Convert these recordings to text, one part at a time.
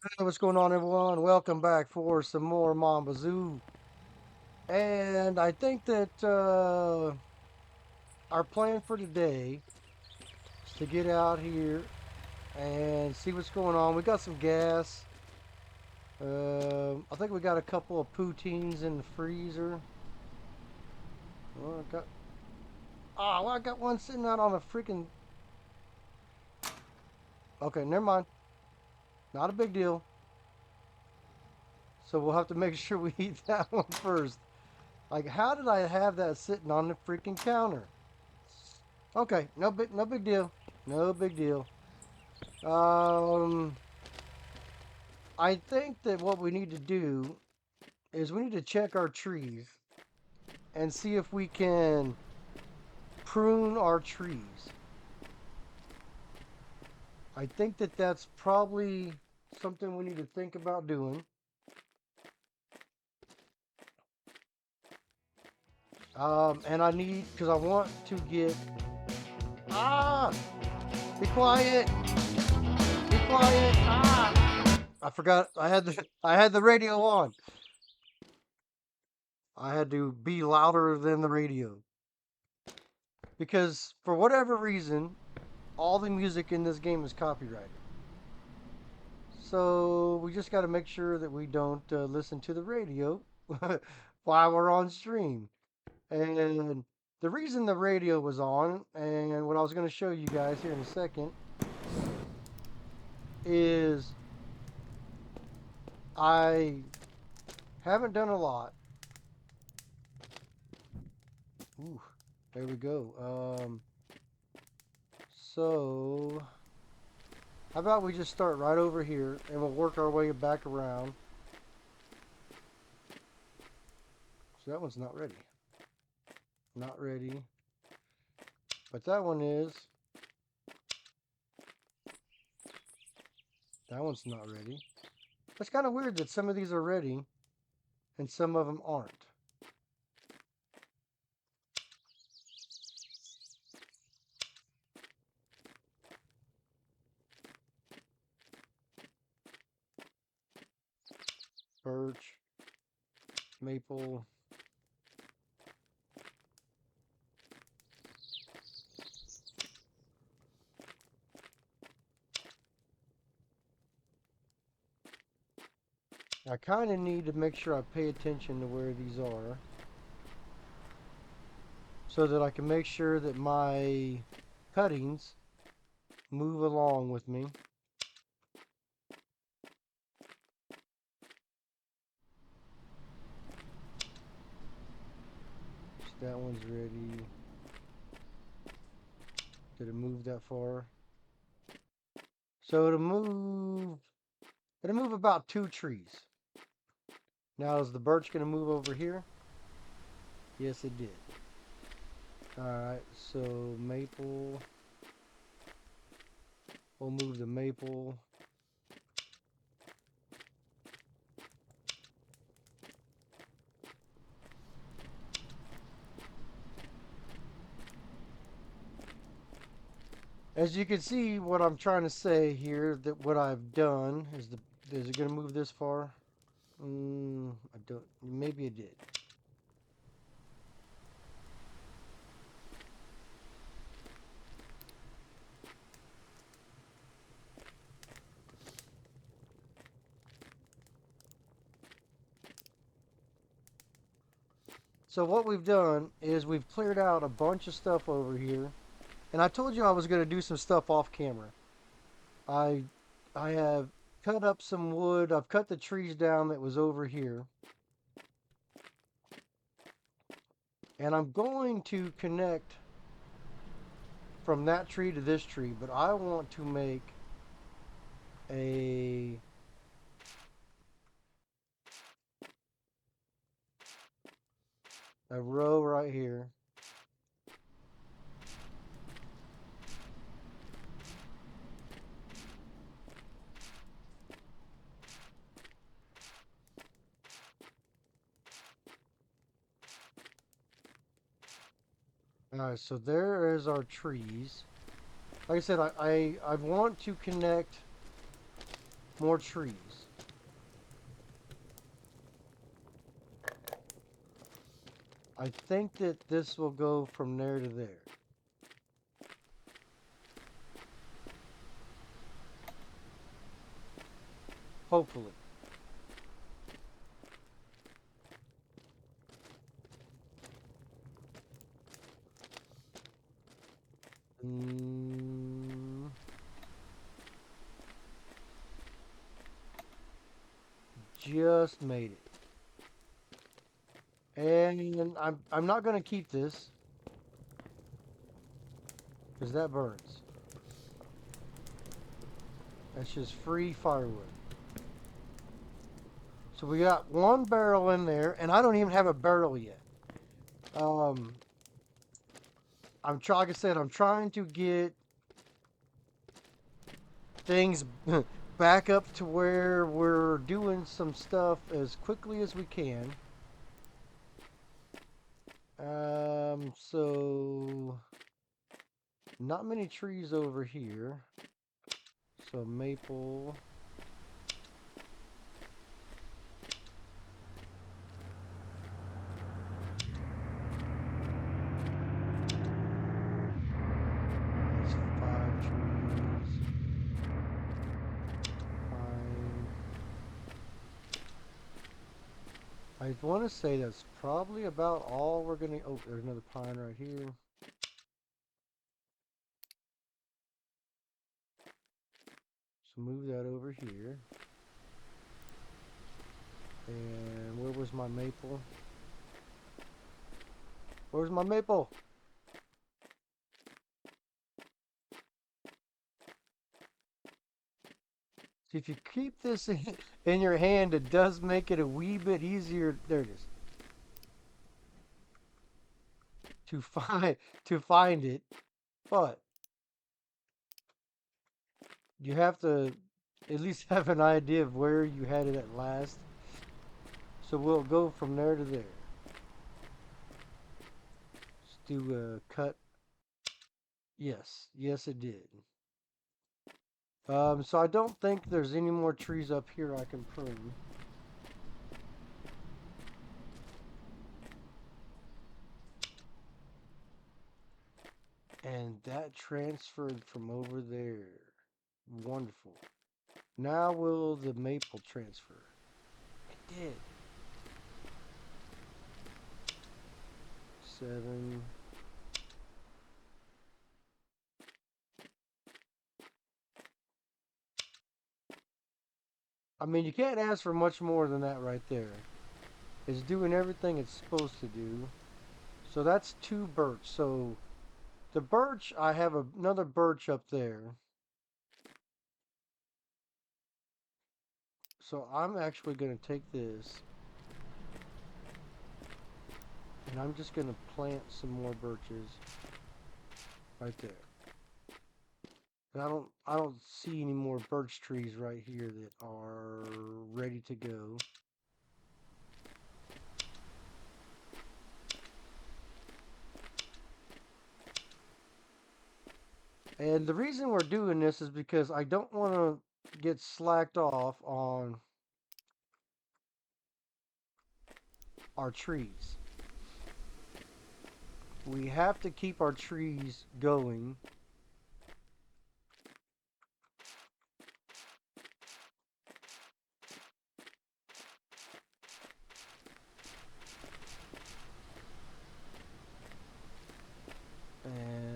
Hey, what's going on, everyone? Welcome back for some more Mon Bazou. And I think that our plan for today is to get out here and see what's going on. We got some gas. I think we got a couple of poutines in the freezer. Well, I got one sitting out on a freaking. Okay, never mind. Not a big deal. So we'll have to make sure we eat that one first. Like, how did I have that sitting on the freaking counter? Okay, no big deal. No big deal. Um, I think that what we need to do is we need to check our trees and see if we can prune our trees. I think that that's probably something we need to think about doing. And I need, because I want to get, ah, be quiet, be quiet, I forgot I had the radio on. I had to be louder than the radio because for whatever reason, all the music in this game is copyrighted. So we just got to make sure that we don't listen to the radio while we're on stream. And the reason the radio was on, and what I was going to show you guys here in a second, is I haven't done a lot. Ooh, there we go. So how about we just start right over here and we'll work our way back around. So that one's not ready. Not ready. But that one is. That one's not ready. It's kind of weird that some of these are ready and some of them aren't. Birch, maple. I kind of need to make sure I pay attention to where these are so that I can make sure that my cuttings move along with me. So that one's ready. Did it move that far? So it'll move about 2 trees. Now is the birch going to move over here? Yes, it did. Alright, so maple. We'll move the maple. As you can see, what I'm trying to say here, that what I've done is it going to move this far? I don't, maybe it did. So what we've done is we've cleared out a bunch of stuff over here. And I told you I was going to do some stuff off camera. I I have cut up some wood. I've cut the trees down that was over here. And I'm going to connect from that tree to this tree, but I want to make a row right here. All right, so there is our trees. Like I said, I want to connect more trees. I think that this will go from there to there. Hopefully. Just made it. And I'm not gonna keep this because that burns. That's just free firewood. So we got one barrel in there, and I don't even have a barrel yet. Um, like I said, I'm trying to get things back up to where we're doing some stuff as quickly as we can. So not many trees over here. So maple. That's 5 trees. Pine. I want to say that's probably about all we're gonna. Oh, there's another pine right here. So move that over here. And where was my maple? Where's my maple? See, if you keep this in your hand, it does make it a wee bit easier. There it is. To find to find it, but you have to at least have an idea of where you had it at last. So we'll go from there to there. Let's do a cut. Yes, yes, it did. So I don't think there's any more trees up here I can prune. And that transferred from over there. Wonderful. Now will the maple transfer? It did. 7. I mean, you can't ask for much more than that right there. It's doing everything it's supposed to do. So that's 2 birch. So the birch, I have another birch up there. So I'm actually going to take this and I'm just going to plant some more birches right there. And I don't see any more birch trees right here that are ready to go. And the reason we're doing this is because I don't want to get slacked off on our trees. We have to keep our trees going. And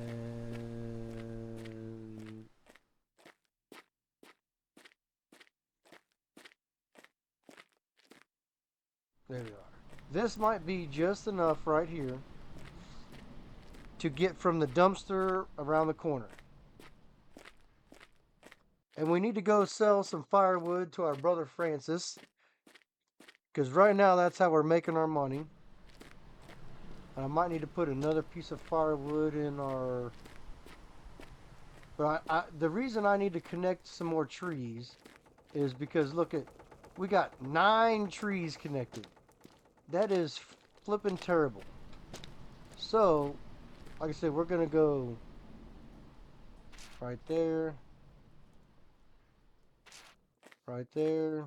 there we are. This might be just enough right here to get from the dumpster around the corner. And we need to go sell some firewood to our brother Francis. Because right now that's how we're making our money. And I might need to put another piece of firewood in our... But the reason I need to connect some more trees is because look at... We got 9 trees connected. That is flipping terrible. So, like I said, we're going to go right there. right there.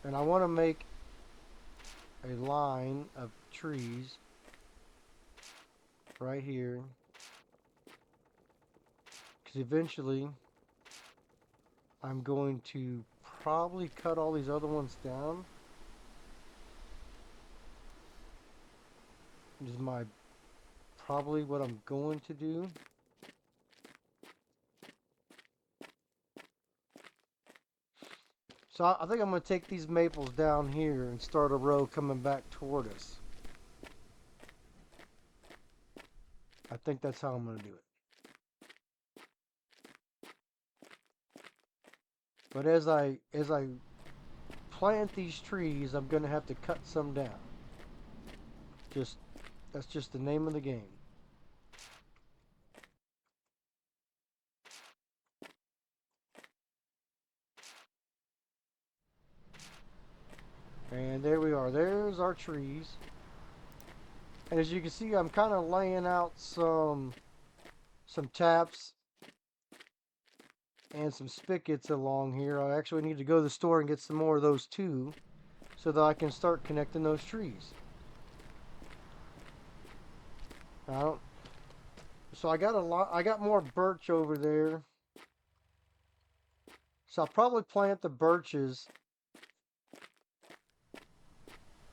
And I want to make a line of trees right here. Because eventually I'm going to probably cut all these other ones down. This is probably what I'm going to do. So I think I'm going to take these maples down here and start a row coming back toward us. I think that's how I'm going to do it. But as I plant these trees, I'm going to have to cut some down. That's just the name of the game. And there we are. There's our trees. And as you can see, I'm kind of laying out some taps and some spigots along here. I actually need to go to the store and get some more of those too, so that I can start connecting those trees. So I got a lot. I got more birch over there. So I'll probably plant the birches.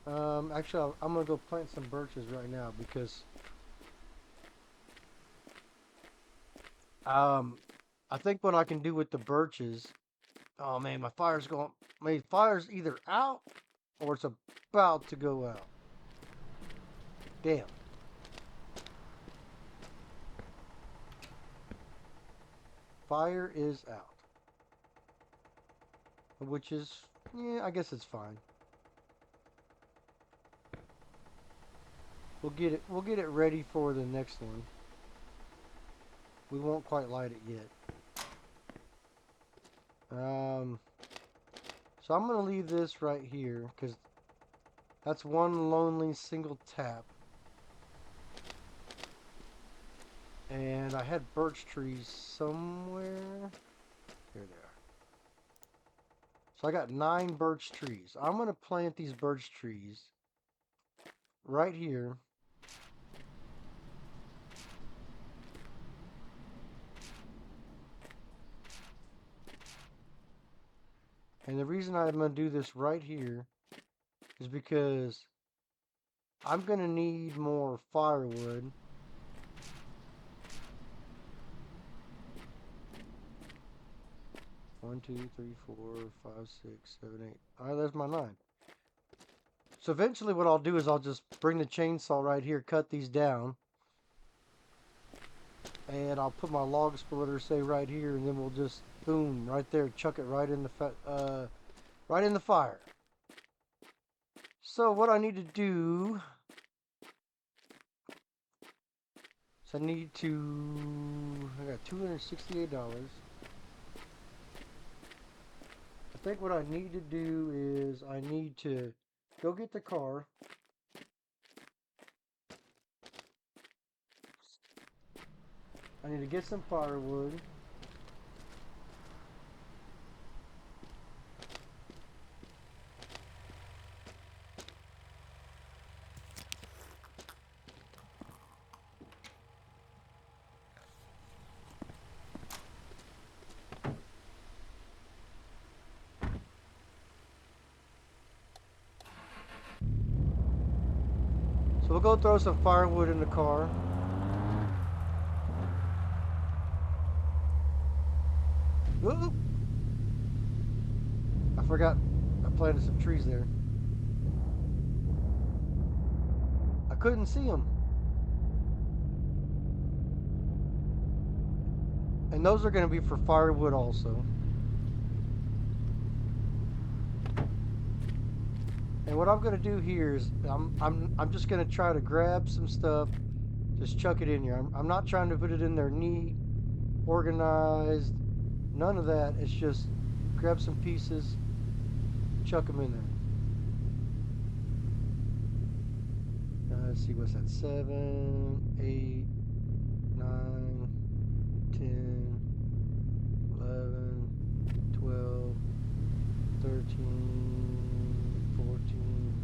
Actually, I'm gonna go plant some birches right now because I think what I can do with the birches. Oh man, my fire's going. My fire's either out or it's about to go out. Damn. Fire is out. Which is, yeah, I guess it's fine. We'll get it ready for the next one. We won't quite light it yet. So I'm gonna leave this right here because that's one lonely single tap. And I had birch trees somewhere. Here they are. So I got 9 birch trees. I'm gonna plant these birch trees right here. And the reason I'm going to do this right here is because I'm going to need more firewood. One, two, three, 4, 5, 6, 7, 8. All right, there's my 9. So eventually what I'll do is I'll just bring the chainsaw right here, cut these down. And I'll put my log splitter, say, right here, and then we'll just, boom, right there, chuck it right in the fire. So what I need to do is I got $268. I think what I need to do is I need to go get the car. I need to get some firewood. So we'll go throw some firewood in the car. Ooh! I forgot I planted some trees there. I couldn't see them. And those are going to be for firewood also. And what I'm going to do here is I'm just going to try to grab some stuff, just chuck it in here. I'm not trying to put it in there neat, organized, none of that. It's just grab some pieces, chuck them in there. Let's see, what's that? 7, 8, 9, 10, 11, 12, 13, 14,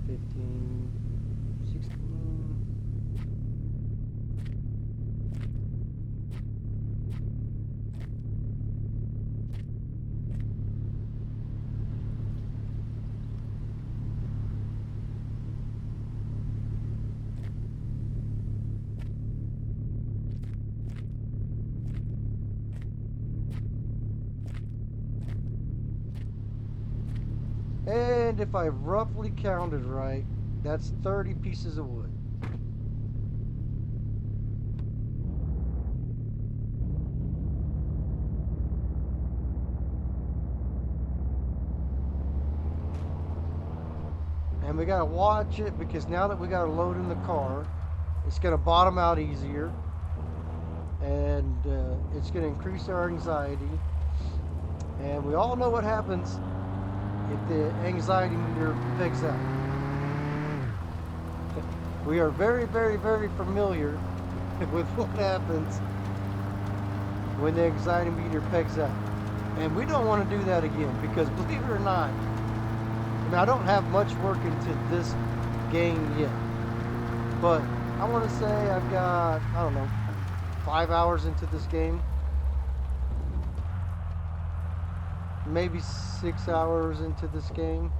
15, 16. And if I roughly counted right, that's 30 pieces of wood. And we gotta watch it because now that we got a load in the car, it's gonna bottom out easier, and it's gonna increase our anxiety. And we all know what happens if the anxiety meter pegs out. We are very, very, very familiar with what happens when the anxiety meter pegs out. And we don't want to do that again because, believe it or not, I mean, I don't have much work into this game yet. But I want to say I've got, I don't know, 5 hours into this game. Maybe 6 hours into this game.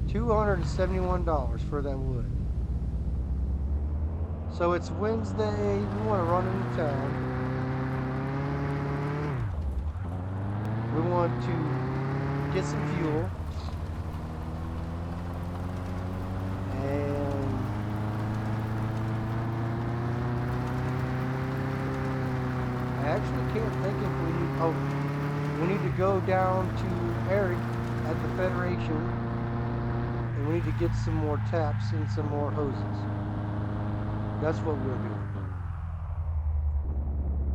$271 for that wood. So it's Wednesday. We want to run into town. We want to get some fuel. And I actually can't think if we need, oh, we need to go down to Eric at the Federation, and we need to get some more taps and some more hoses. That's what we're doing.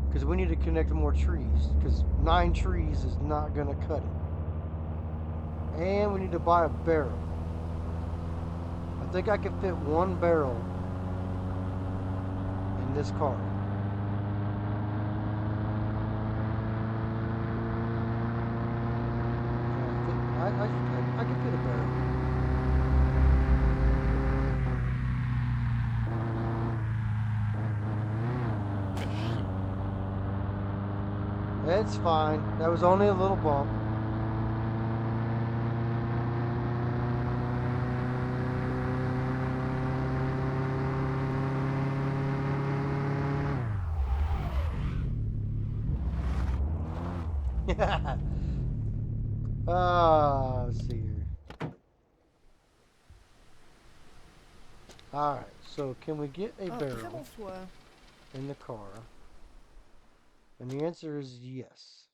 Because we need to connect more trees, because 9 trees is not going to cut it. And we need to buy a barrel. I think I can fit 1 barrel in this car. I can fit a barrel. It's fine. That was only a little bump. Let's see here. Alright, so can we get a barrel in the car? And the answer is yes.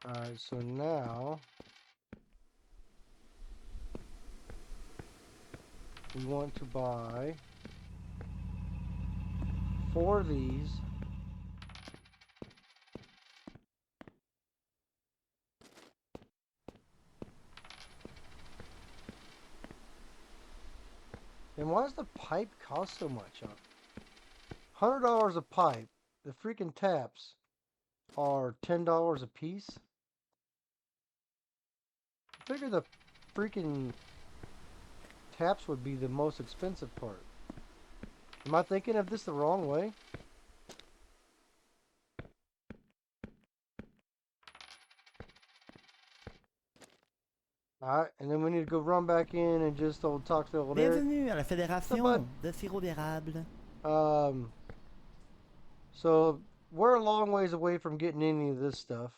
Alright, so now we want to buy 4 of these. And why does the pipe cost so much? $100 a pipe. The freaking taps are $10 a piece. I figure the freaking taps would be the most expensive part. Am I thinking of this the wrong way? Alright, and then we need to go run back in and just old talk to old Eric. Bienvenue à la Fédération de sirop d'érable. So we're a long ways away from getting any of this stuff.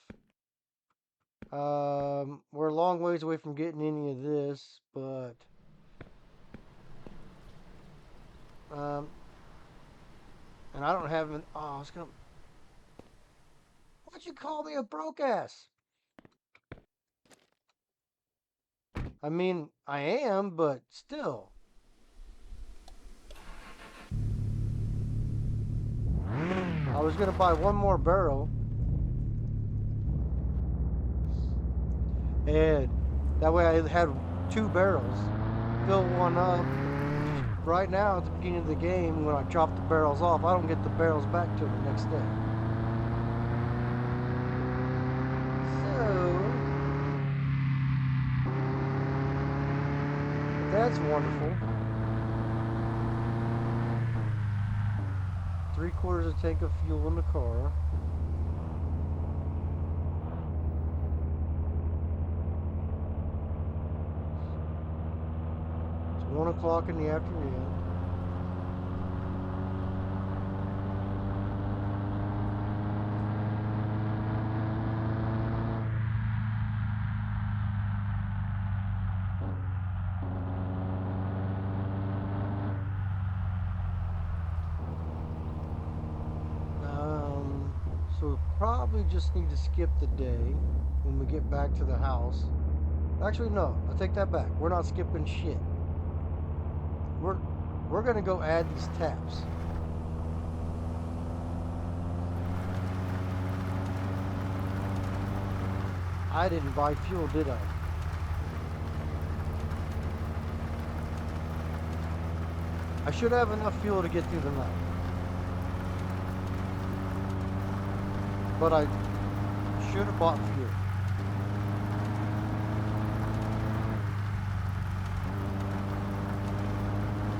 We're a long ways away from getting any of this, but and I don't have an, oh, I was gonna, why'd you call me a broke ass? I mean, I am, but still. I was gonna buy 1 more barrel. And that way I had 2 barrels. Fill one up. Right now, at the beginning of the game, when I drop the barrels off, I don't get the barrels back till the next day. So, that's wonderful. 3/4 a tank of fuel in the car. It's 1 o'clock in the afternoon. So we probably just need to skip the day when we get back to the house. Actually, no, I take that back. We're not skipping shit. We're we're gonna go add these taps. I didn't buy fuel, did I? I should have enough fuel to get through the night. But I should have bought fuel.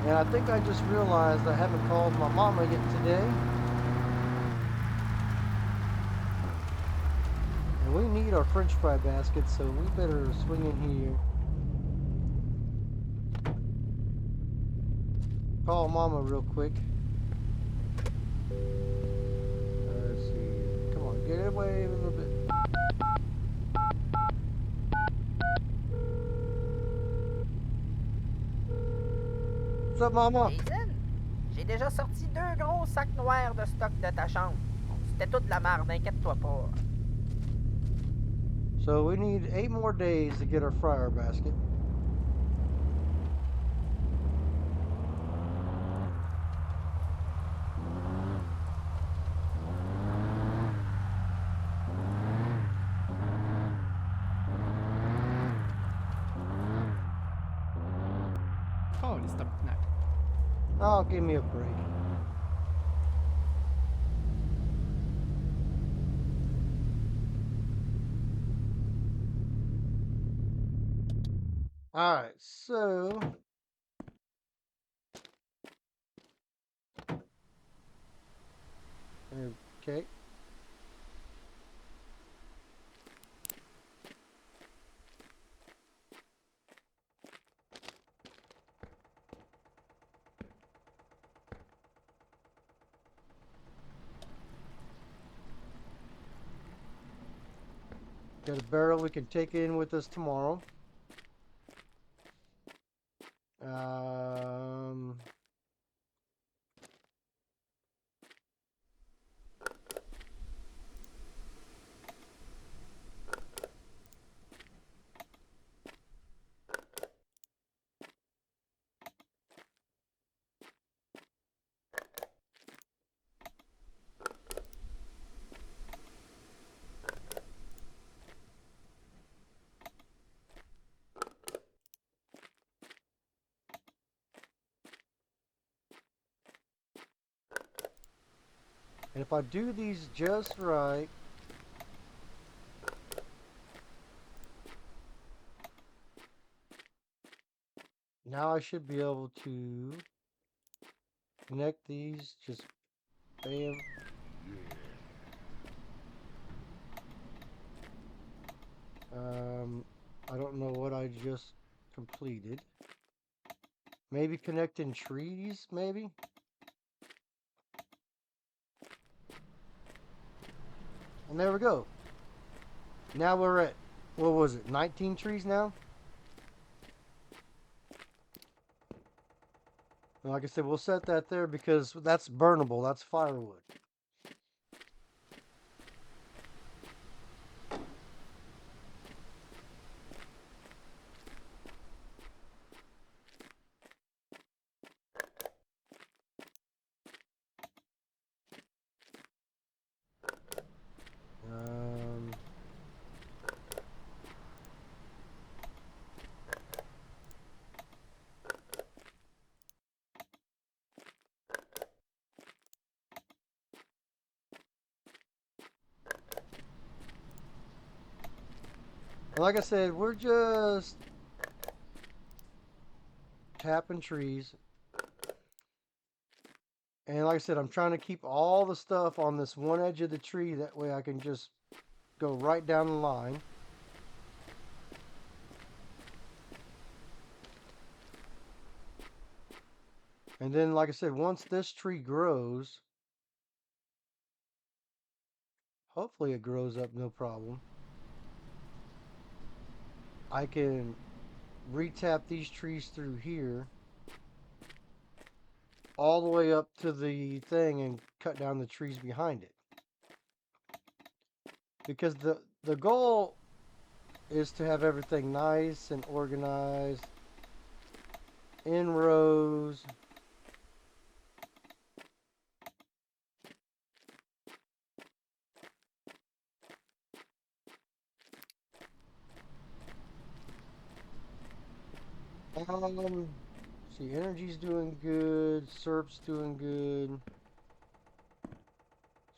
And I think I just realized I haven't called my mama yet today. And we need our french fry basket, so we better swing in here. Call mama real quick. Let's see. Come on, get away a little bit. What's up, mama? Jason, j'ai déjà sorti 2 gros sacs noirs de stock de ta chambre. C'était toute la merde, inquiète-toi pas. So we need 8 more days to get our fryer basket. Holy stop. Oh, give me a break. Alright, so okay. Got a barrel we can take in with us tomorrow. Um, and if I do these just right, now I should be able to connect these just bam. I don't know what I just completed. Maybe connecting trees, maybe? And there we go. Now we're at, what was it, 19 trees now? And like I said, we'll set that there because that's burnable. That's firewood. Um, And like I said, we're just tapping trees. And like I said, I'm trying to keep all the stuff on this one edge of the tree. That way I can just go right down the line. And then, like I said, once this tree grows, hopefully it grows up no problem, I can retap these trees through here all the way up to the thing and cut down the trees behind it. Because the goal is to have everything nice and organized in rows. See, energy's doing good, syrup's doing good.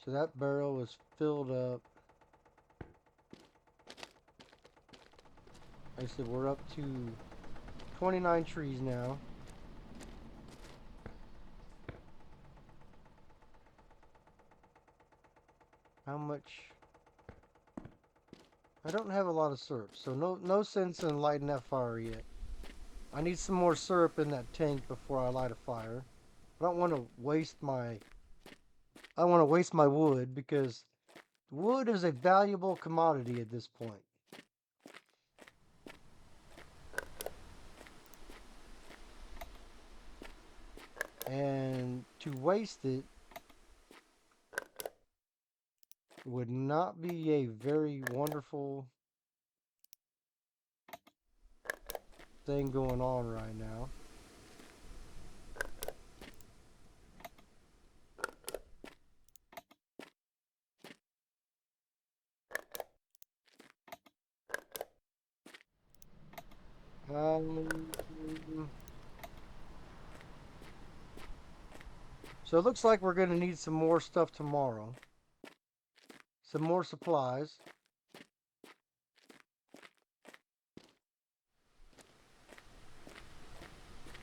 So that barrel is filled up. Like I said, we're up to 29 trees now. How much? I don't have a lot of syrup, so no sense in lighting that fire yet. I need some more syrup in that tank before I light a fire. I don't want to waste my wood because wood is a valuable commodity at this point. And to waste it would not be a very wonderful thing going on right now. Um, so it looks like we're going to need some more stuff tomorrow. Some more supplies.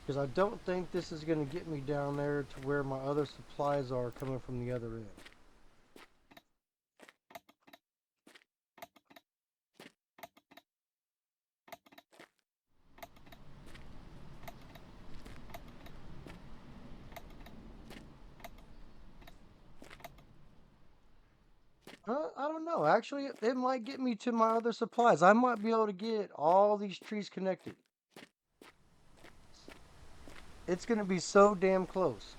Because I don't think this is going to get me down there to where my other supplies are coming from the other end. I don't know. Actually, it might get me to my other supplies. I might be able to get all these trees connected. It's going to be so damn close.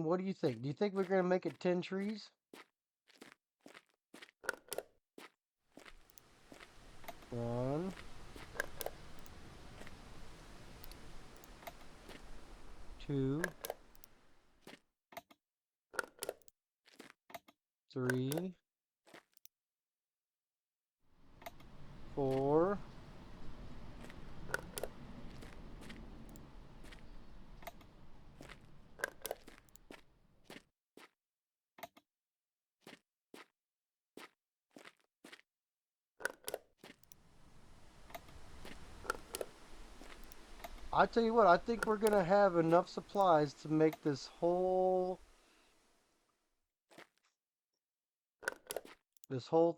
What do you think? Do you think we're going to make it 10 trees? One, two, three, four. I tell you what, I think we're going to have enough supplies to make this whole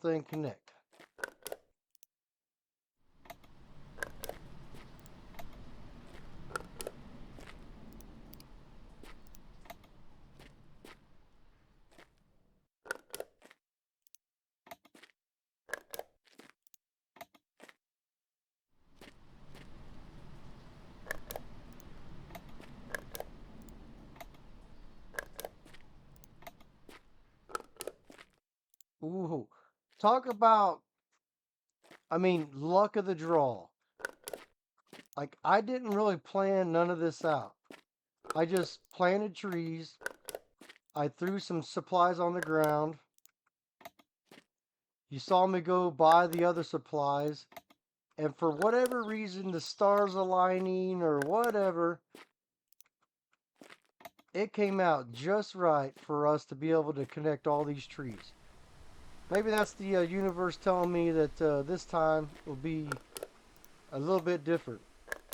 thing connect. Ooh, talk about, luck of the draw. Like, I didn't really plan none of this out. I just planted trees, I threw some supplies on the ground. You saw me go buy the other supplies. And for whatever reason, the stars aligning or whatever, it came out just right for us to be able to connect all these trees. Maybe that's the universe telling me that this time will be a little bit different.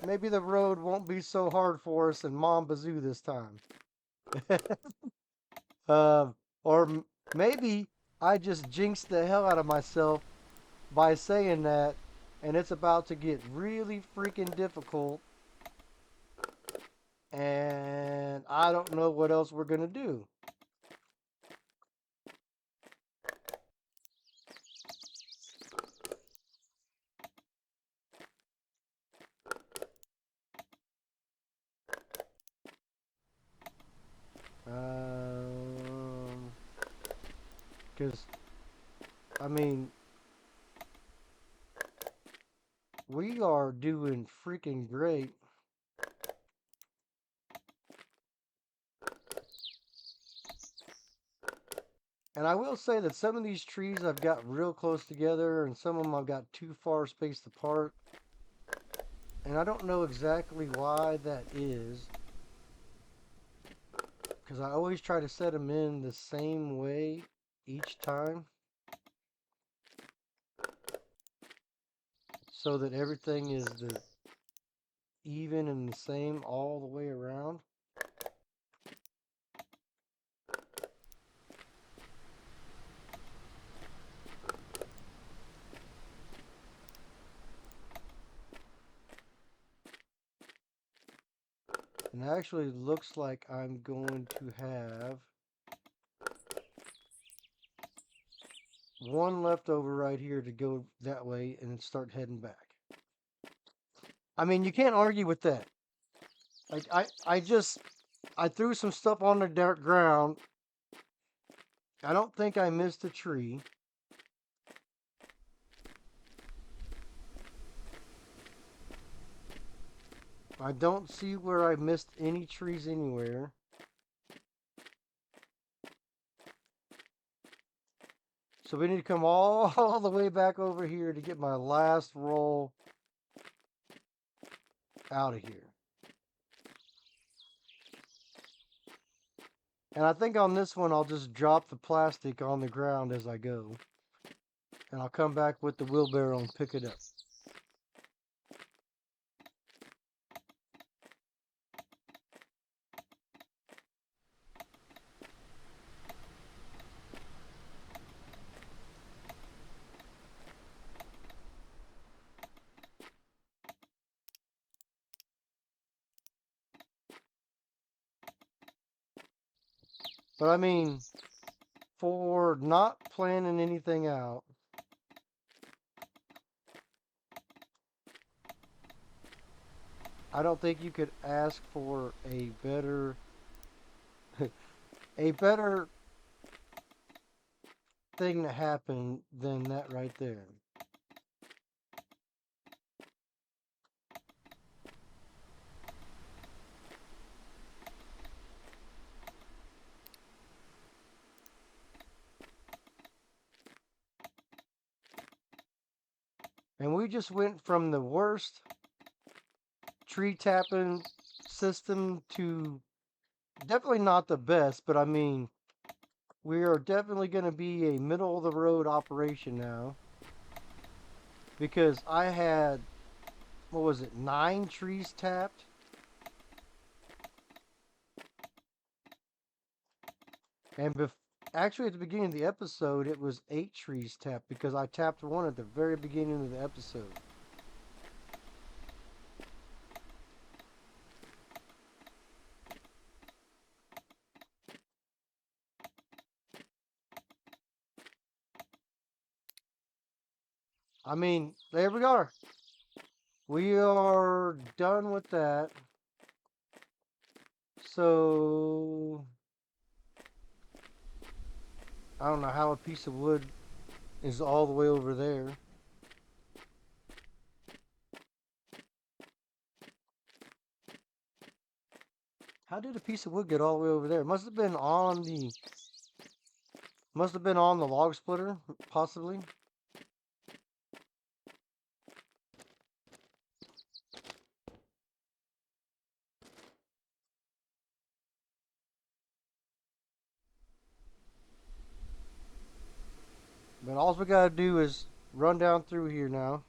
Maybe the road won't be so hard for us in Mon Bazou this time. uh, or maybe I just jinxed the hell out of myself by saying that, and it's about to get really freaking difficult, and I don't know what else we're going to do. Because, I mean, we are doing freaking great. And I will say that some of these trees I've got real close together, and some of them I've got too far spaced apart. And I don't know exactly why that is. Because I always try to set them in the same way each time, so that everything is even and the same all the way around. And it actually looks like I'm going to have one left over right here to go that way and then start heading back. I mean, you can't argue with that. Like, I threw some stuff on the dirt ground. I don't think I missed a tree. I don't see where I missed any trees anywhere. So we need to come all the way back over here to get my last roll out of here. And I think on this one, I'll just drop the plastic on the ground as I go. And I'll come back with the wheelbarrow and pick it up. But I mean, for not planning anything out, I don't think you could ask for a better a better thing to happen than that right there. And we just went from the worst tree tapping system to definitely not the best, but I mean, we are definitely going to be a middle of the road operation now. Because I had, what was it, 9 trees tapped? And actually, at the beginning of the episode, it was 8 trees tapped because I tapped one at the very beginning of the episode. I mean, there we are. We are done with that. So, I don't know how a piece of wood is all the way over there. How did a piece of wood get all the way over there? It must have been on the log splitter, possibly. But all we gotta do is run down through here now.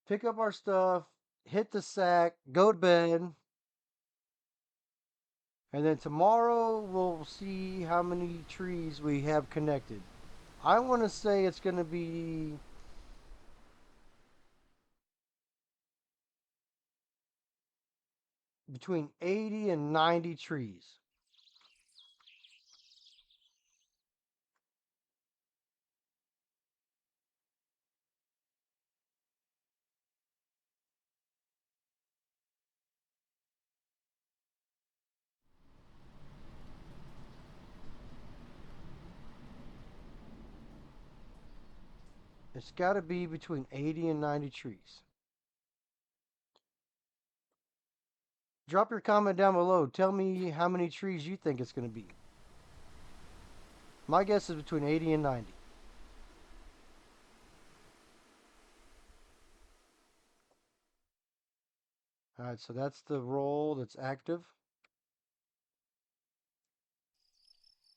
Pick up our stuff, hit the sack, go to bed. And then tomorrow we'll see how many trees we have connected. I want to say it's going to be between 80 and 90 trees. It's got to be between 80 and 90 trees. Drop your comment down below. Tell me how many trees you think it's going to be. My guess is between 80 and 90. All right, so that's the roll that's active.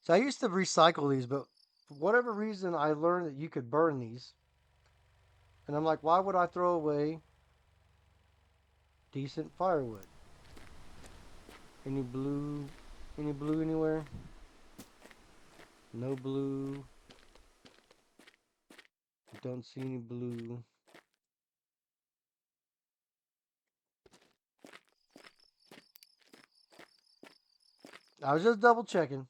So I used to recycle these, but for whatever reason, I learned that you could burn these. And I'm like, why would I throw away decent firewood? Any blue? Any blue anywhere? No blue. Don't see any blue. I was just double checking.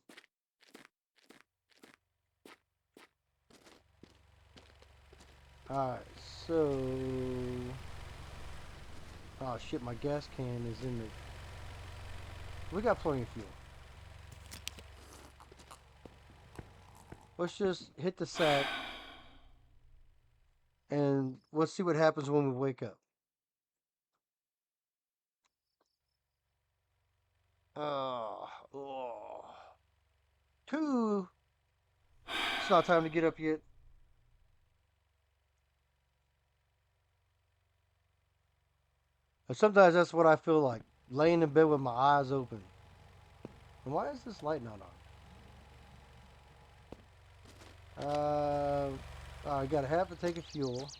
Alright, so... Oh shit, my gas can is in the... We got plenty of fuel. Let's just hit the sack. And let's see what happens when we wake up. Oh. 2. It's not time to get up yet. And sometimes that's what I feel like. Laying in bed with my eyes open. And why is this light not on? I gotta have to take a fuel.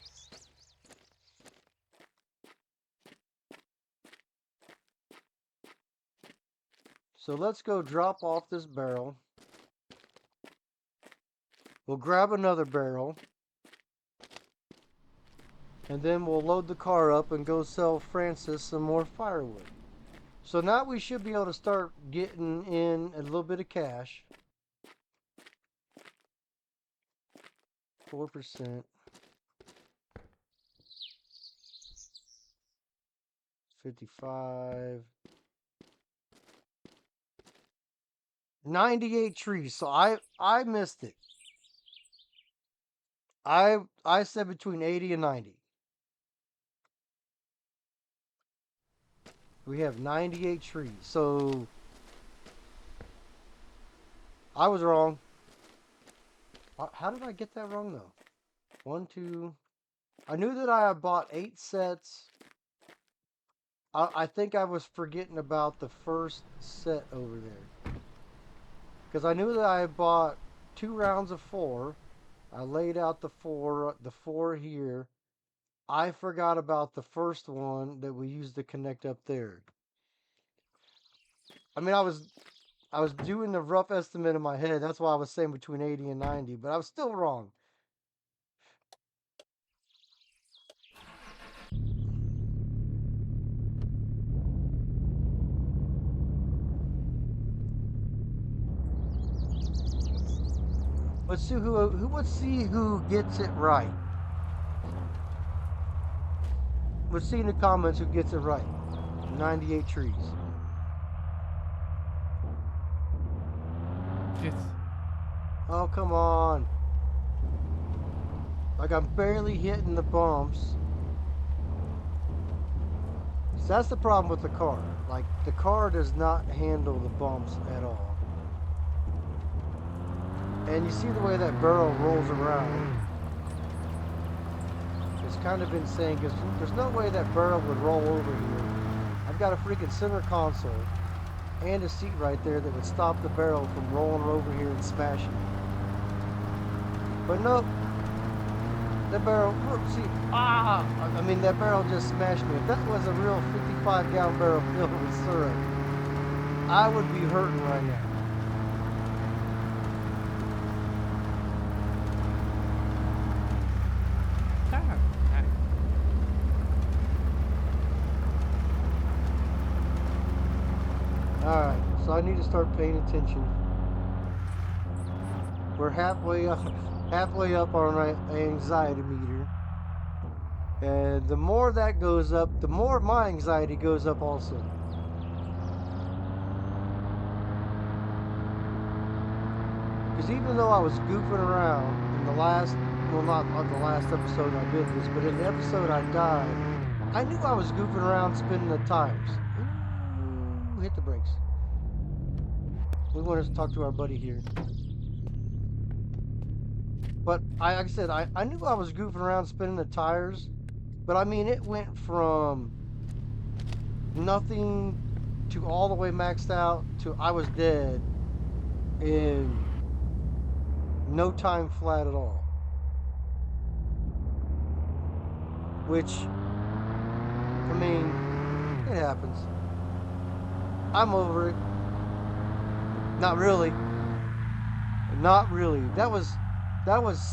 So let's go drop off this barrel. We'll grab another barrel. And then we'll load the car up and go sell Francis some more firewood. So now we should be able to start getting in a little bit of cash. 4%. 55. 98 trees. So I missed it. I said between 80 and 90. We have 98 trees. So I was wrong. How did I get that wrong though? 1, 2. I knew that I had bought 8 sets. I think I was forgetting about the first set over there. Because I knew that I had bought 2 rounds of 4. I laid out the four here. I forgot about the first one that we used to connect up there. I mean, I was doing the rough estimate in my head. That's why I was saying between 80 and 90, but I was still wrong. Let's see who gets it right. Let's see in the comments who gets it right. 98 trees. Shit. Oh, come on. Like I'm barely hitting the bumps. So that's the problem with the car. Like, the car does not handle the bumps at all. And you see the way that barrel rolls around. It's kind of insane because there's no way that barrel would roll over here. I've got a freaking center console and a seat right there that would stop the barrel from rolling over here and smashing it. But nope. That barrel, see, I mean, that barrel just smashed me. If that was a real 55-gallon barrel filled with syrup, I would be hurting right now. Alright, so I need to start paying attention. We're halfway up on my anxiety meter. And the more that goes up, the more my anxiety goes up also. Because even though I was goofing around in the last, well, not on the last episode I did this, but in the episode I died, I knew I was goofing around spinning the tires. Ooh, hit the brakes. We want to talk to our buddy here. But like I said, I knew I was goofing around spinning the tires. But I mean, it went from nothing to all the way maxed out to I was dead in no time flat at all. Which, I mean, it happens. I'm over it. Not really. Not really. That was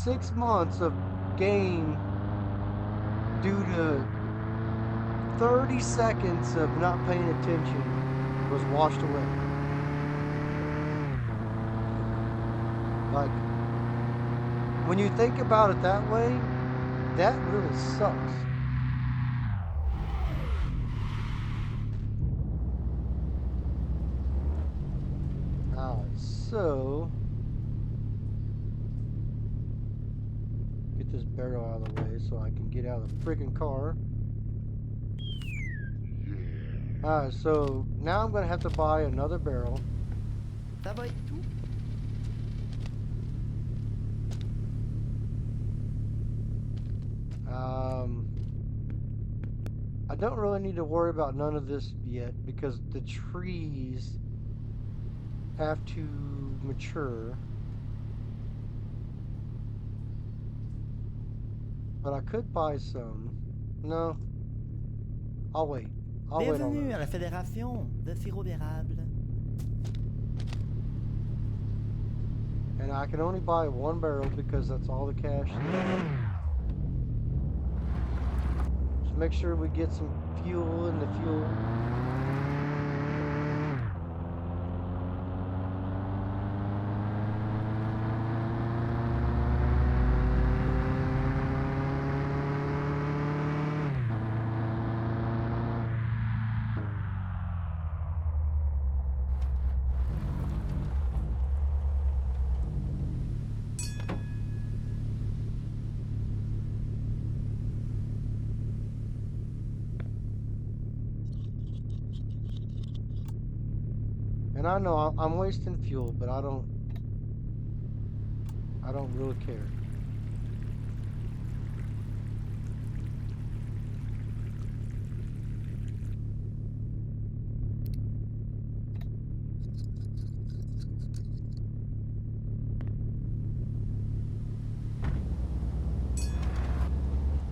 6 months of game due to 30 seconds of not paying attention was washed away. Like, when you think about it that way, that really sucks. Alright, so get this barrel out of the way so I can get out of the freaking car. Alright, so now I'm gonna have to buy another barrel. Ça va et tout? I don't really need to worry about none of this yet because the trees have to mature. But I could buy some. No. I'll wait. I'll wait on Bienvenue à la those. Fédération de sirop d'érable. And I can only buy one barrel because that's all the cash there. Just make sure we get some fuel in the fuel. And I know I'm wasting fuel, but I don't really care.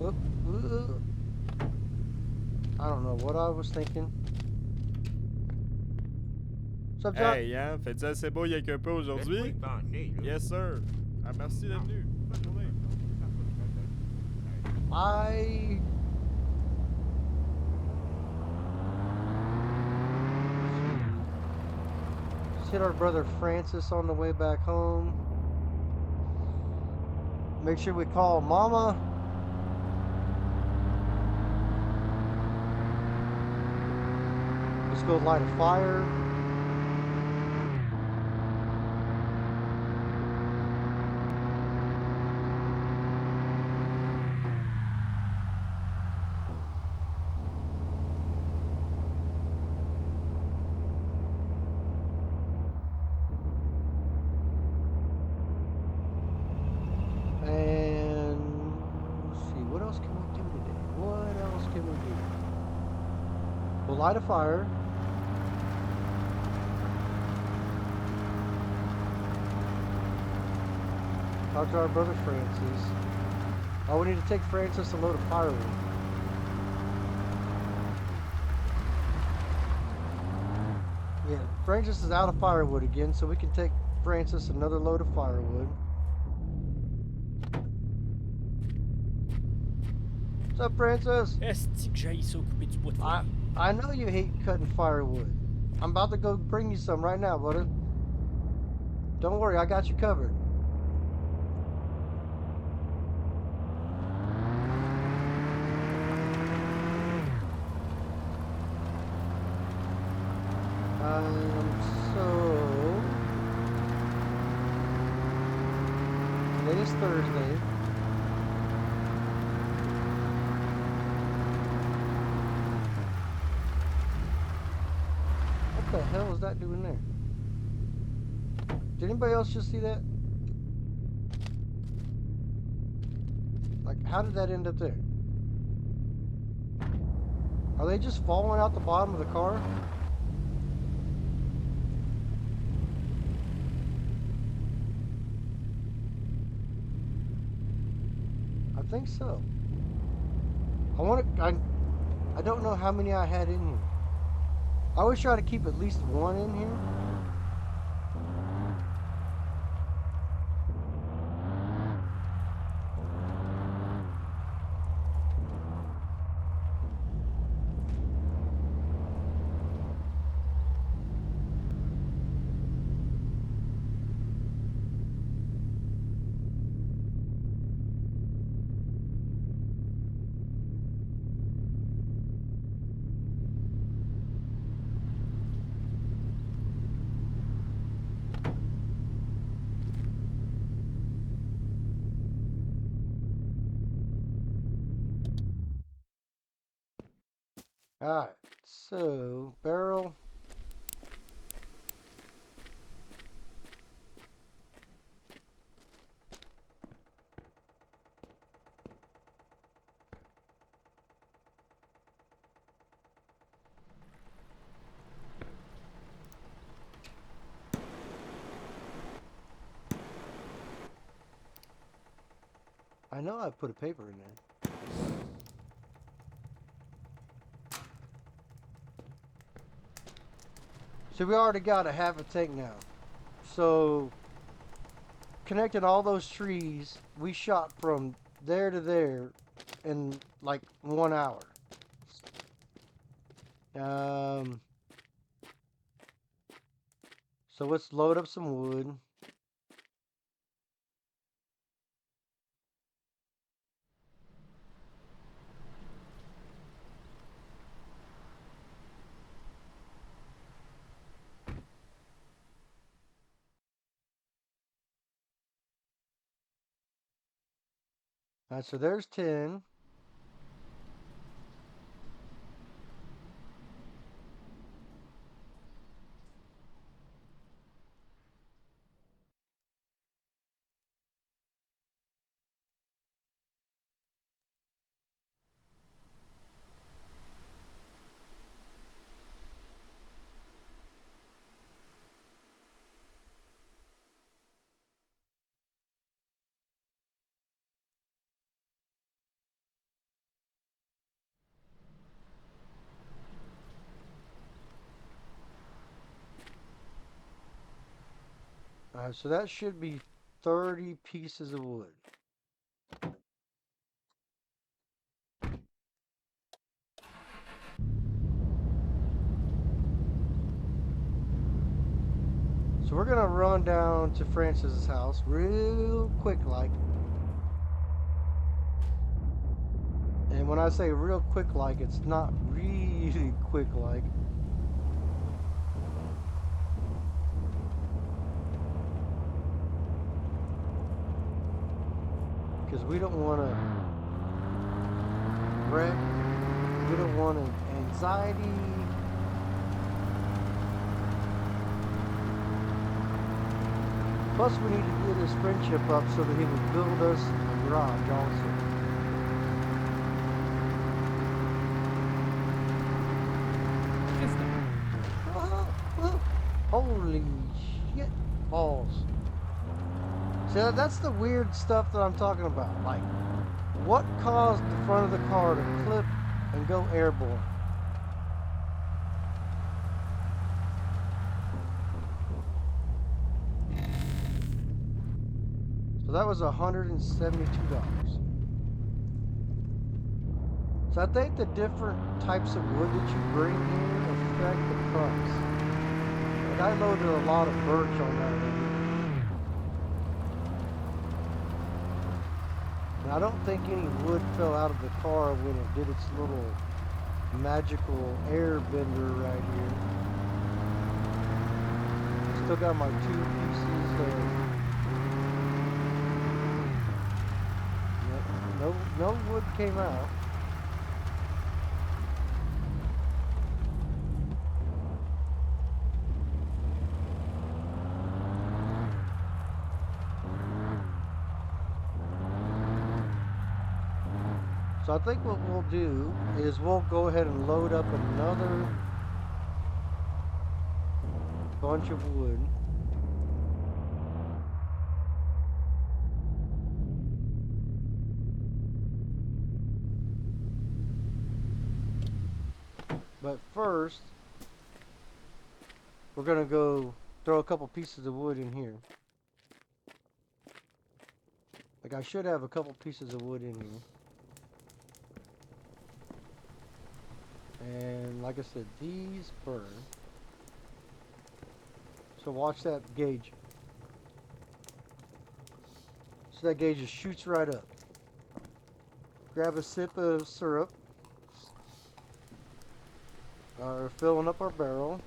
Oop, ooh. I don't know what I was thinking. What's up, John? Hey, hein, fais-tu assez beau y'a qu'un peu aujourd'hui? Yes, sir. Ah, merci d'être venu. Bonne journée. I just hit our brother Francis on the way back home. Make sure we call Mama. Let's go light a fire. can we do? We'll light a fire. Talk to our brother Francis. Oh, we need to take Francis a load of firewood. Yeah, Francis is out of firewood again, so we can take Francis another load of firewood. What's up, Francis? Est-ce que j'aille ça couper du bois de foin? I know you hate cutting firewood. I'm about to go bring you some right now, buddy. Don't worry, I got you covered. So today is Thursday. What the hell is that doing there? Did anybody else just see that? Like, how did that end up there? Are they just falling out the bottom of the car? I think so. I don't know how many I had in here. I always try to keep at least one in here. Alright, so barrel. I know I put a paper in there. So we already got a half a tank now. So connecting all those trees, we shot from there to there in like 1 hour. So let's load up some wood. Alright, so there's 10. Alright, so that should be 30 pieces of wood. So we're gonna run down to Francis's house real quick like. And when I say real quick like, it's not really quick like. Because we don't want to wreck, we don't want anxiety. Plus we need to get his friendship up so that he would build us a garage also. balls. See, that's the weird stuff that I'm talking about. Like, what caused the front of the car to clip and go airborne? So that was $172. So I think the different types of wood that you bring here affect the price. Like I loaded a lot of birch on that one. And I don't think any wood fell out of the car when it did its little magical air bender right here. Still got my 2 pieces of... No wood came out. So I think what we'll do is we'll go ahead and load up another bunch of wood. But first, we're gonna go throw a couple pieces of wood in here. Like I should have a couple pieces of wood in here. And like I said, these burn. So watch that gauge. So that gauge just shoots right up. Grab a sip of syrup. We're filling up our barrel.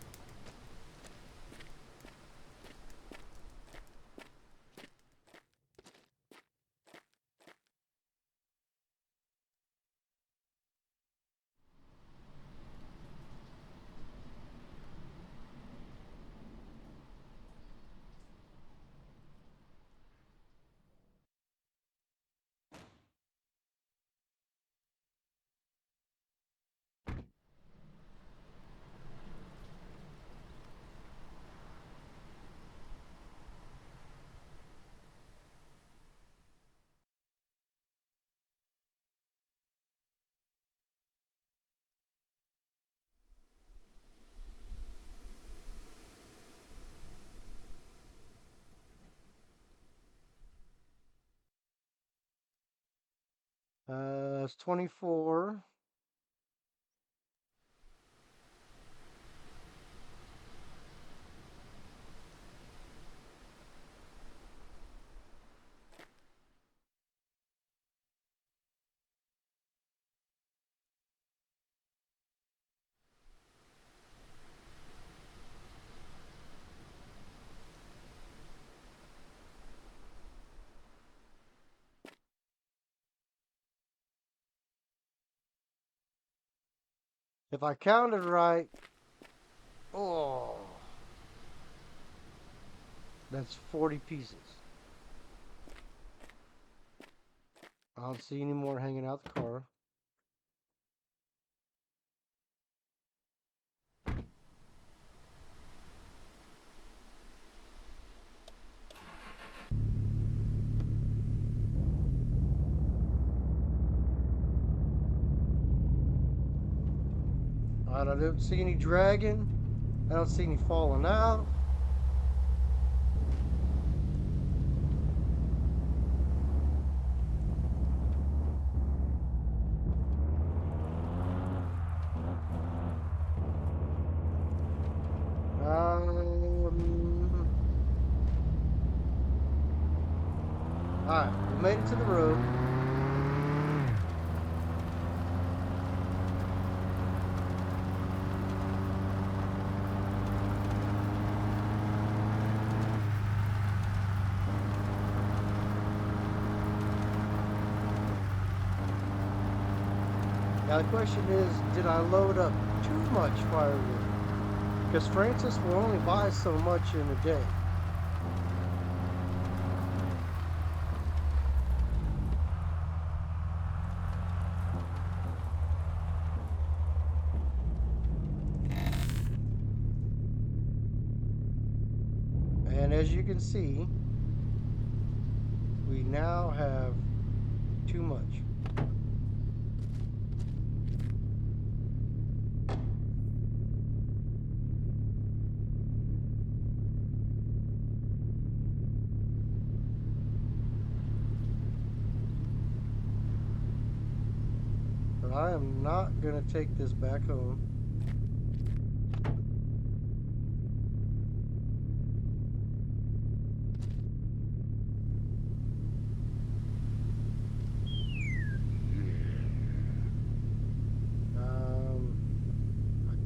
It's 24. If I counted right, oh, that's 40 pieces. I don't see any more hanging out the car. I don't see any dragging. I don't see any falling out. Alright, we made it to the road. Now the question is, did I load up too much firewood? Because Francis will only buy so much in a day. as you can see, we now have too much. But I am not going to take this back home.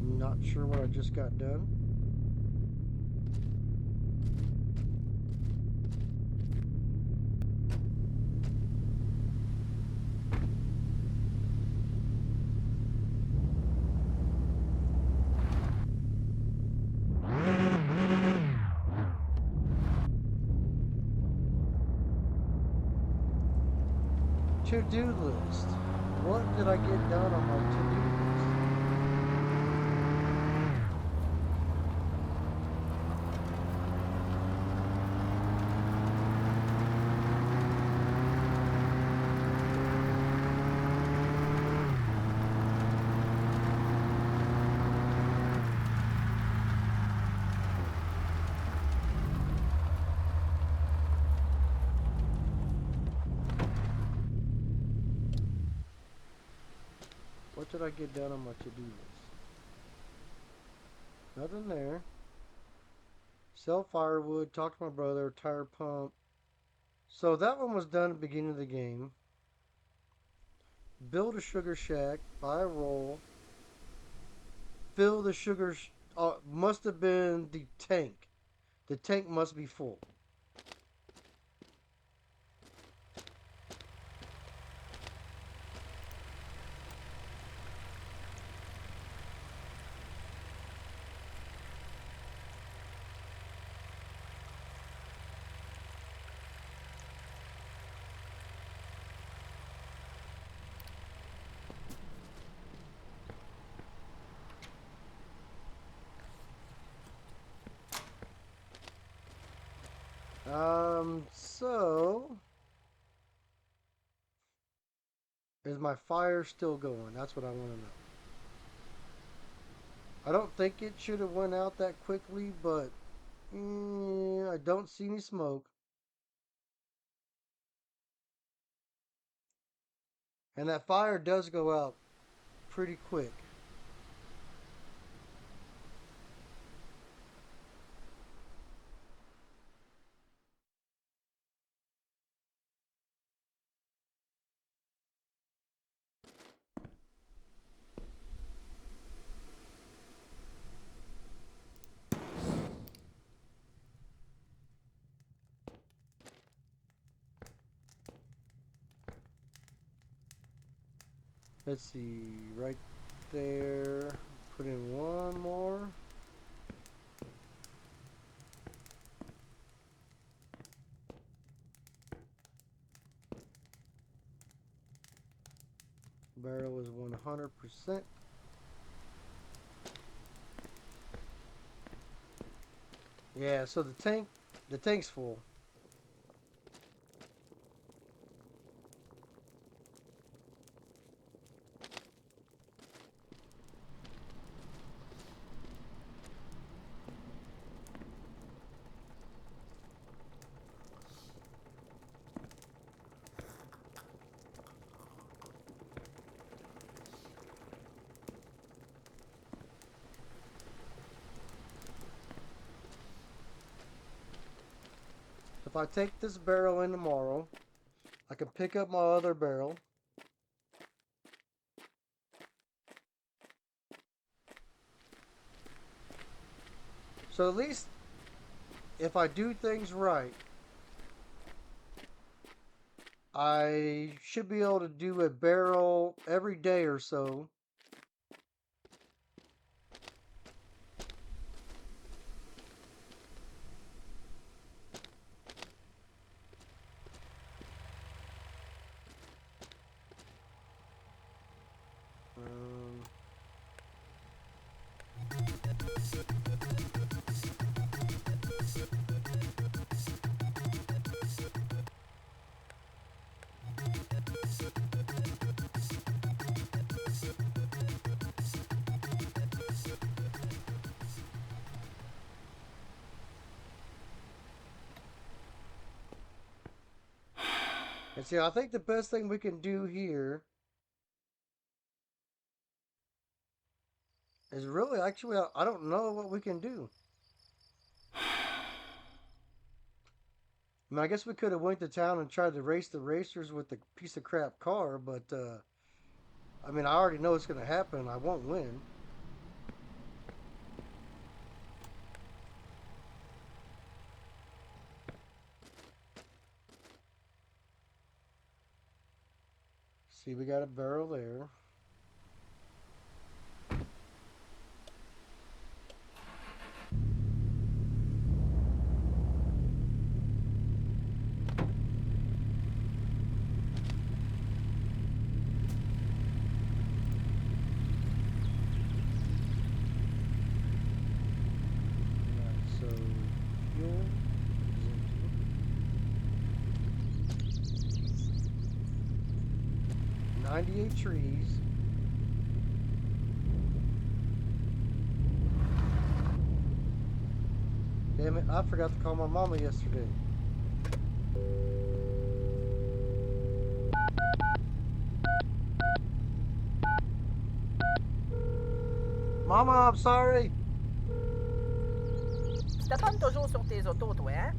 I'm not sure what I just got done. To-do list. What did I get done on my to-do list? What did I get done on my to-do list? Nothing there. Sell firewood, talk to my brother, tire pump. So that one was done at the beginning of the game. Build a sugar shack, buy a roll. Fill the sugar, must have been the tank. The tank must be full. So is my fire still going? That's what I want to know. I don't think it should have went out that quickly, but I don't see any smoke. And that fire does go out pretty quick. Let's see, right there. Put in one more. Barrel is 100%. Yeah, so the tank's full. If I take this barrel in tomorrow, I can pick up my other barrel. So at least if I do things right, I should be able to do a barrel every day or so. Um, And see, I think the best thing we can do here is really, actually, I don't know what we can do. I mean, I guess we could have went to town and tried to race the racers with the piece of crap car, but I mean, I already know it's going to happen. I won't win. See, we got a barrel there. So, fuel is empty. 98 trees. Damn it, I forgot to call my mama yesterday. Mama, I'm sorry. Tu t'attends toujours sur tes autos, toi, hein?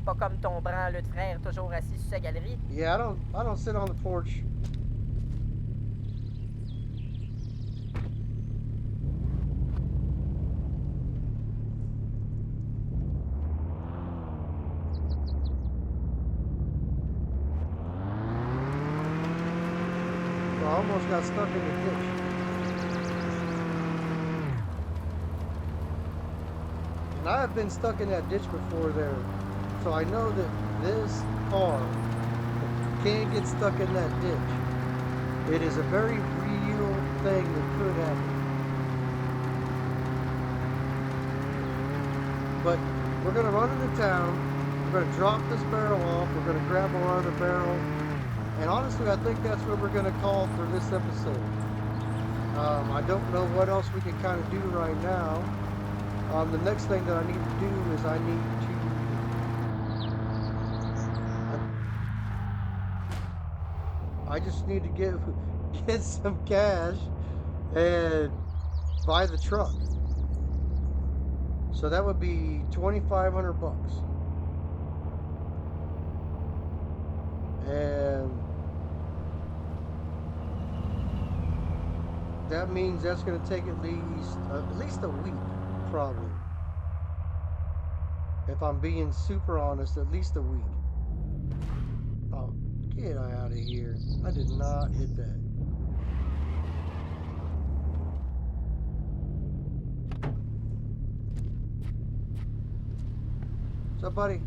Pas comme ton branleux de frère toujours assis sur sa galerie. Yeah, I don't sit on the porch. I almost got stuck in the ditch. And I have been stuck in that ditch before there. So I know that this car can get stuck in that ditch. It is a very real thing that could happen. But we're going to run into town. We're going to drop this barrel off. We're going to grab our other barrel. And honestly, I think that's what we're going to call for this episode. I don't know what else we can kind of do right now. The next thing that I need to do is I need to... I just need to get some cash and buy the truck. So that would be $2,500. And that means that's going to take at least a week, probably. If I'm being super honest, at least a week. Oh, get out of here. I did not hit that. So, buddy,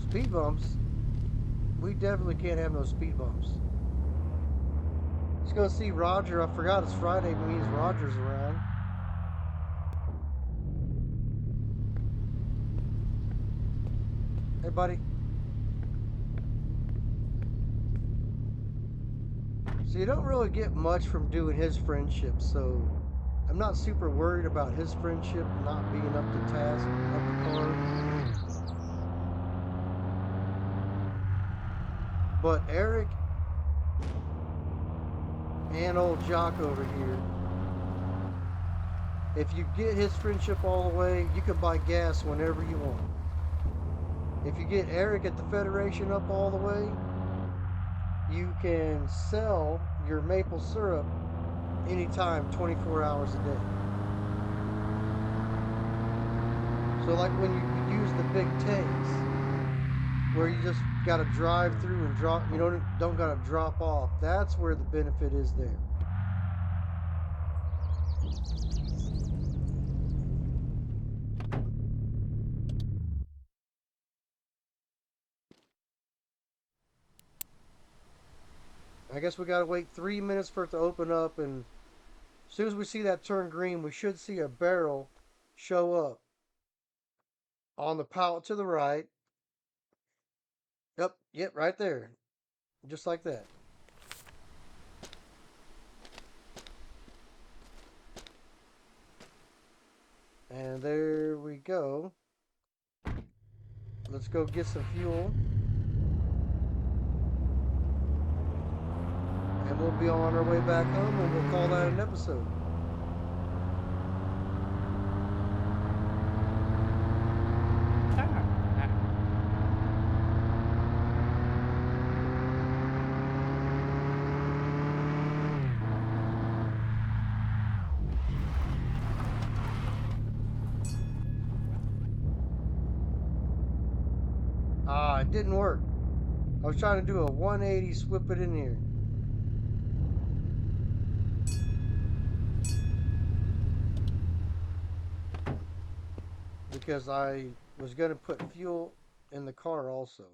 speed bumps. We definitely can't have no speed bumps. Let's go see Roger. I forgot it's Friday, means Roger's around. Hey, buddy. So you don't really get much from doing his friendship, so I'm not super worried about his friendship not being up to task, up to par. But Eric and old Jock over here, if you get his friendship all the way, you can buy gas whenever you want. If you get Eric at the Federation up all the way, you can sell your maple syrup anytime, 24 hours a day. So like when you use the big tanks, where you just got to drive through and drop, you don't got to drop off. That's where the benefit is there. I guess we got to wait 3 minutes for it to open up, and as soon as we see that turn green, we should see a barrel show up on the pallet to the right. Yep, right there. Just like that. And there we go. Let's go get some fuel. And we'll be on our way back home and we'll call that an episode. Ah, it didn't work. I was trying to do a 180, whip it in here. Because I was going to put fuel in the car also.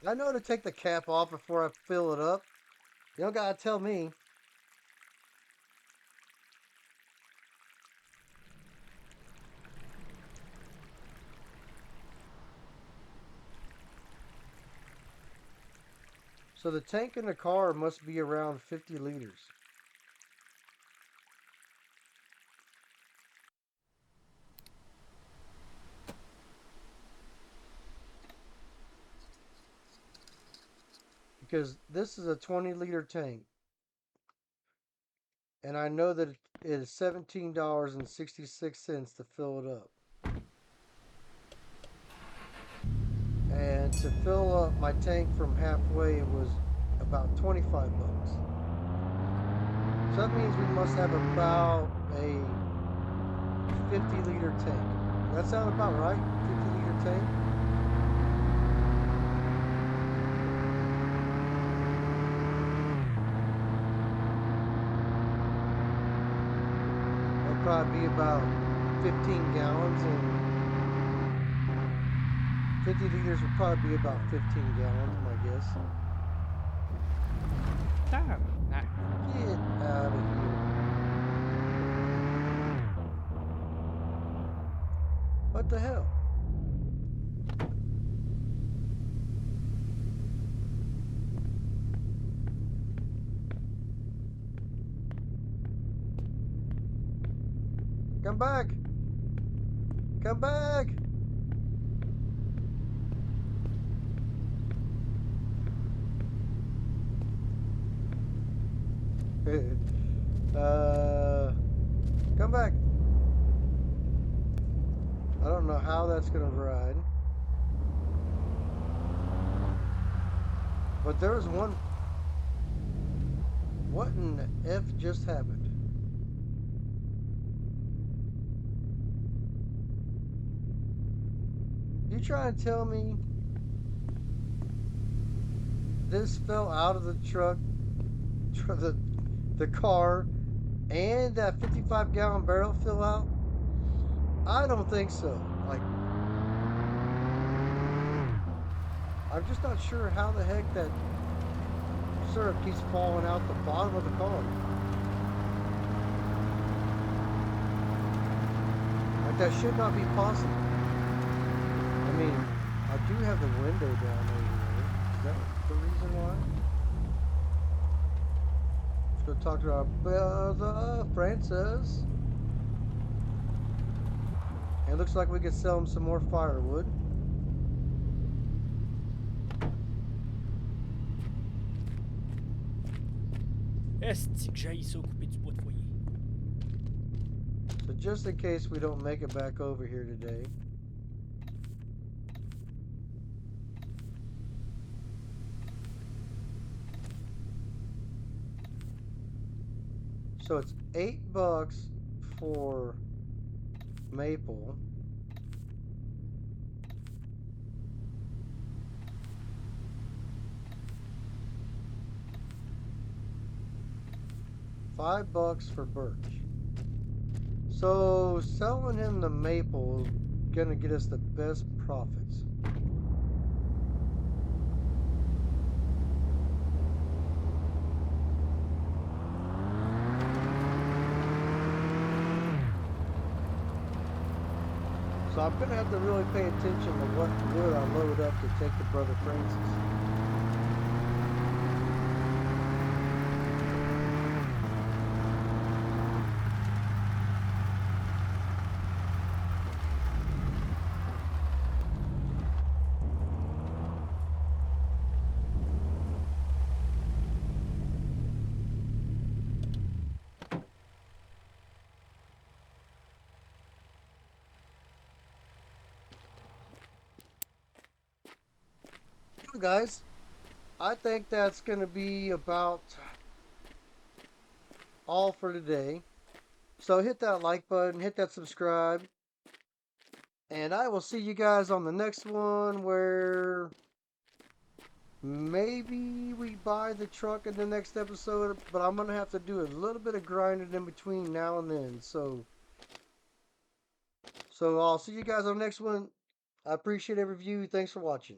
I know to take the cap off before I fill it up. You don't gotta tell me. So the tank in the car must be around 50 liters. Because this is a 20-liter tank. And I know that it is $17.66 to fill it up. And to fill up my tank from halfway was about 25 bucks. So that means we must have about a 50-liter tank. That sound about right? 50-liter tank? That'd probably be about 15 gallons, and 50 liters would probably be about 15 gallons, my guess. Get out of here. What the hell? Come back! Come back! Come back. I don't know how that's gonna ride. But there was one. What in the F just happened? You trying to tell me this fell out of the truck, the car, and that 55-gallon barrel fell out? I don't think so. Like, I'm just not sure how the heck that syrup keeps falling out the bottom of the car. Like, that should not be possible. I mean, I do have the window down over there. Is that the reason why? Let's go talk to our brother, Francis. And it looks like we could sell him some more firewood. Est-ce que j'aille ça couper du bois de foyer? So just in case we don't make it back over here today. So it's $8 for maple. $5 for birch. So selling him the maple is gonna get us the best profits. So I'm going to have to really pay attention to what wood I load up to take to Brother Francis. Guys, I think that's going to be about all for today. So hit that like button, hit that subscribe, and I will see you guys on the next one where maybe we buy the truck in the next episode, but I'm going to have to do a little bit of grinding in between now and then. So I'll see you guys on the next one. I appreciate every view. Thanks for watching.